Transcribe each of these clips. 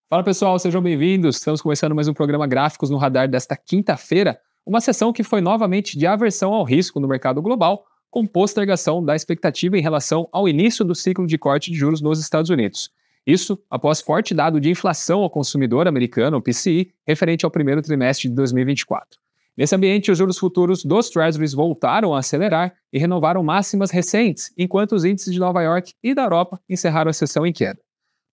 Fala pessoal, sejam bem-vindos. Estamos começando mais um programa Gráficos no Radar desta quinta-feira, uma sessão que foi novamente de aversão ao risco no mercado global, com postergação da expectativa em relação ao início do ciclo de corte de juros nos Estados Unidos. Isso após forte dado de inflação ao consumidor americano, o PCI, referente ao primeiro trimestre de 2024. Nesse ambiente, os juros futuros dos Treasuries voltaram a acelerar e renovaram máximas recentes, enquanto os índices de Nova York e da Europa encerraram a sessão em queda.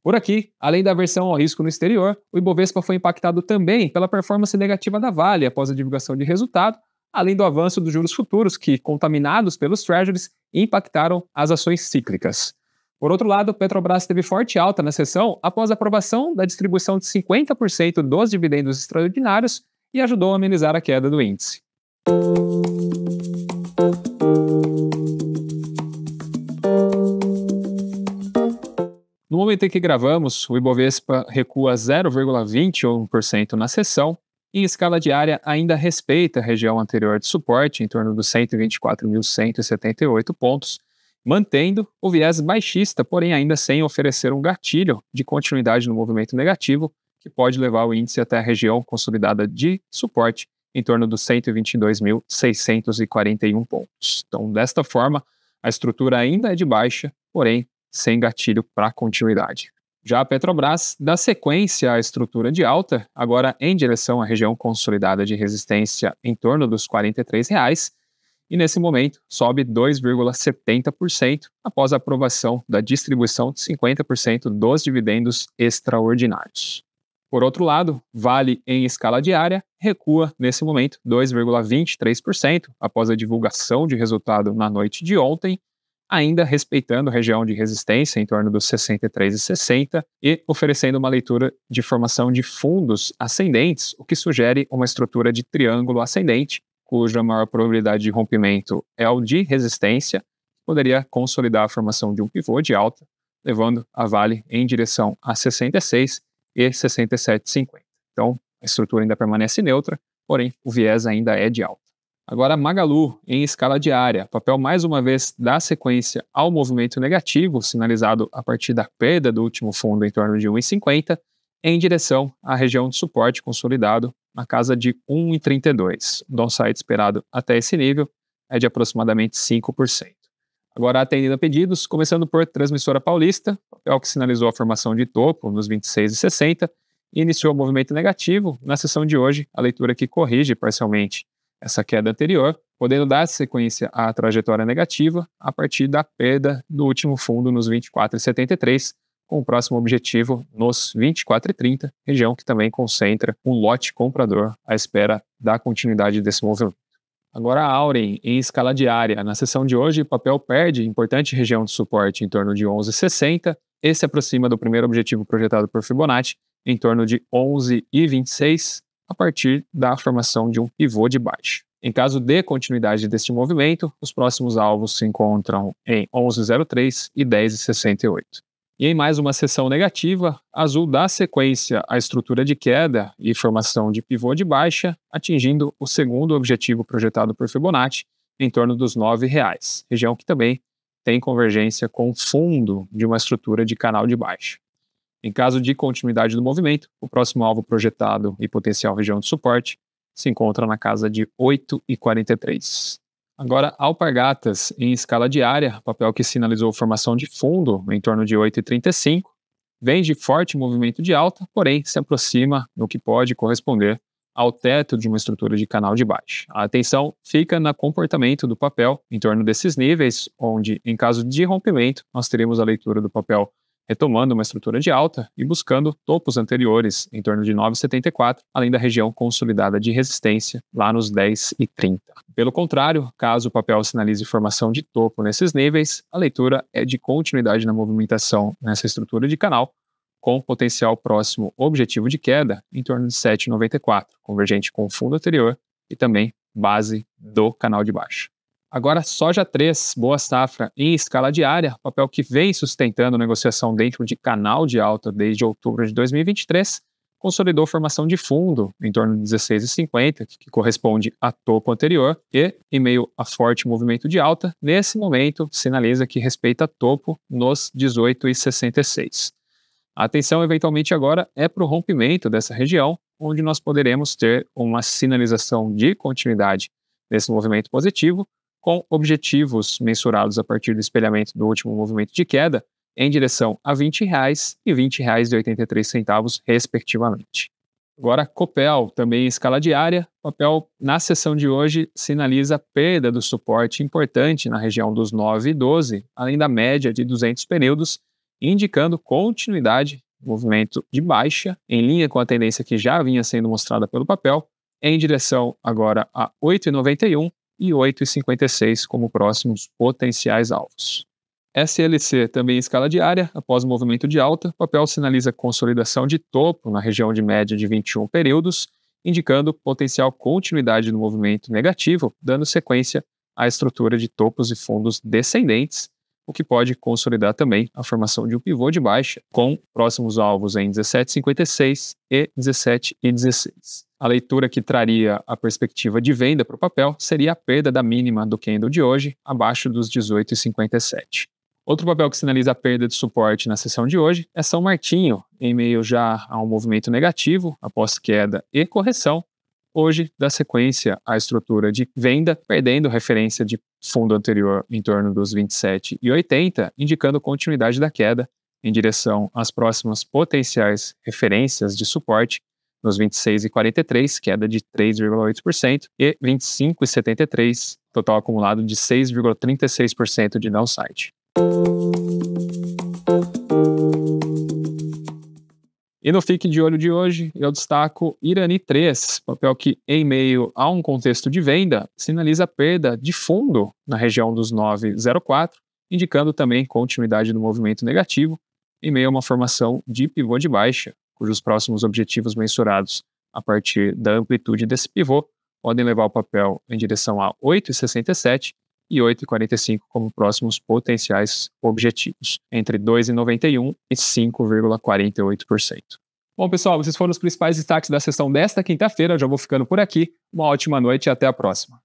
Por aqui, além da aversão ao risco no exterior, o Ibovespa foi impactado também pela performance negativa da Vale após a divulgação de resultado, além do avanço dos juros futuros que, contaminados pelos Treasuries, impactaram as ações cíclicas. Por outro lado, Petrobras teve forte alta na sessão após a aprovação da distribuição de 50% dos dividendos extraordinários e ajudou a amenizar a queda do índice. No momento em que gravamos, o Ibovespa recua 0,21% na sessão e em escala diária ainda respeita a região anterior de suporte em torno dos 124.178 pontos, mantendo o viés baixista, porém ainda sem oferecer um gatilho de continuidade no movimento negativo, que pode levar o índice até a região consolidada de suporte em torno dos 122.641 pontos. Então, desta forma, a estrutura ainda é de baixa, porém sem gatilho para continuidade. Já a Petrobras dá sequência à estrutura de alta, agora em direção à região consolidada de resistência em torno dos R$ 43,00, e nesse momento sobe 2,70% após a aprovação da distribuição de 50% dos dividendos extraordinários. Por outro lado, Vale em escala diária recua nesse momento 2,23% após a divulgação de resultado na noite de ontem, ainda respeitando a região de resistência em torno dos 63,60 e oferecendo uma leitura de formação de fundos ascendentes, o que sugere uma estrutura de triângulo ascendente, cuja maior probabilidade de rompimento é o de resistência, que poderia consolidar a formação de um pivô de alta, levando a Vale em direção a 66 e 67,50. Então, a estrutura ainda permanece neutra, porém o viés ainda é de alta. Agora, Magalu, em escala diária, papel mais uma vez dá sequência ao movimento negativo, sinalizado a partir da perda do último fundo em torno de 1,50, em direção à região de suporte consolidado na casa de 1,32. O downside esperado até esse nível é de aproximadamente 5%. Agora, atendendo a pedidos, começando por Transmissora Paulista, papel que sinalizou a formação de topo nos 26,60 e iniciou o movimento negativo. Na sessão de hoje, a leitura que corrige parcialmente essa queda anterior, podendo dar sequência à trajetória negativa a partir da perda do último fundo nos 24,73, com o próximo objetivo nos 24,30, região que também concentra um lote comprador à espera da continuidade desse movimento. Agora a Auren, em escala diária, na sessão de hoje, o papel perde importante região de suporte em torno de 11,60 e se aproxima do primeiro objetivo projetado por Fibonacci em torno de 11,26, a partir da formação de um pivô de baixa. Em caso de continuidade deste movimento, os próximos alvos se encontram em 11,03 e 10,68. E em mais uma sessão negativa, Azul dá sequência à estrutura de queda e formação de pivô de baixa, atingindo o segundo objetivo projetado por Fibonacci em torno dos R$ 9,00, região que também tem convergência com o fundo de uma estrutura de canal de baixa. Em caso de continuidade do movimento, o próximo alvo projetado e potencial região de suporte se encontra na casa de 8,43. Agora, Alpargatas, em escala diária, papel que sinalizou formação de fundo em torno de 8,35, vem de forte movimento de alta, porém se aproxima no que pode corresponder ao teto de uma estrutura de canal de baixa. A atenção fica no comportamento do papel em torno desses níveis, onde, em caso de rompimento, nós teremos a leitura do papel retomando uma estrutura de alta e buscando topos anteriores em torno de 9,74, além da região consolidada de resistência lá nos 10,30. Pelo contrário, caso o papel sinalize formação de topo nesses níveis, a leitura é de continuidade na movimentação nessa estrutura de canal, com potencial próximo objetivo de queda em torno de 7,94, convergente com o fundo anterior e também base do canal de baixa. Agora, soja 3, boa safra em escala diária, papel que vem sustentando negociação dentro de canal de alta desde outubro de 2023, consolidou formação de fundo em torno de 16,50, que corresponde a topo anterior, e, em meio a forte movimento de alta, nesse momento sinaliza que respeita topo nos 18,66. A atenção eventualmente agora é para o rompimento dessa região, onde nós poderemos ter uma sinalização de continuidade desse movimento positivo, com objetivos mensurados a partir do espelhamento do último movimento de queda em direção a R$ 20,00 e R$ 20,83, respectivamente. Agora, Copel, também em escala diária, o papel na sessão de hoje sinaliza perda do suporte importante na região dos 9,12, além da média de 200 períodos, indicando continuidade, movimento de baixa, em linha com a tendência que já vinha sendo mostrada pelo papel, em direção agora a 8,91 e 8,56 como próximos potenciais alvos. SLC também em escala diária, após o movimento de alta, o papel sinaliza consolidação de topo na região de média de 21 períodos, indicando potencial continuidade no movimento negativo, dando sequência à estrutura de topos e fundos descendentes, o que pode consolidar também a formação de um pivô de baixa, com próximos alvos em 17,56 e 17,16. A leitura que traria a perspectiva de venda para o papel seria a perda da mínima do candle de hoje, abaixo dos 18,57. Outro papel que sinaliza a perda de suporte na sessão de hoje é São Martinho, em meio já a um movimento negativo, após queda e correção. Hoje, dá sequência à estrutura de venda, perdendo referência de fundo anterior em torno dos 27,80, indicando continuidade da queda em direção às próximas potenciais referências de suporte, nos 26,43, queda de 3,8%, e 25,73, total acumulado de 6,36% de downside. E no Fique de Olho de hoje, eu destaco Irani 3, papel que, em meio a um contexto de venda, sinaliza perda de fundo na região dos 9,04, indicando também continuidade do movimento negativo, em meio a uma formação de pivô de baixa, cujos próximos objetivos mensurados a partir da amplitude desse pivô podem levar o papel em direção a 8,67 e 8,45 como próximos potenciais objetivos, entre 2,91 e 5,48%. Bom, pessoal, esses foram os principais destaques da sessão desta quinta-feira. Eu já vou ficando por aqui. Uma ótima noite e até a próxima.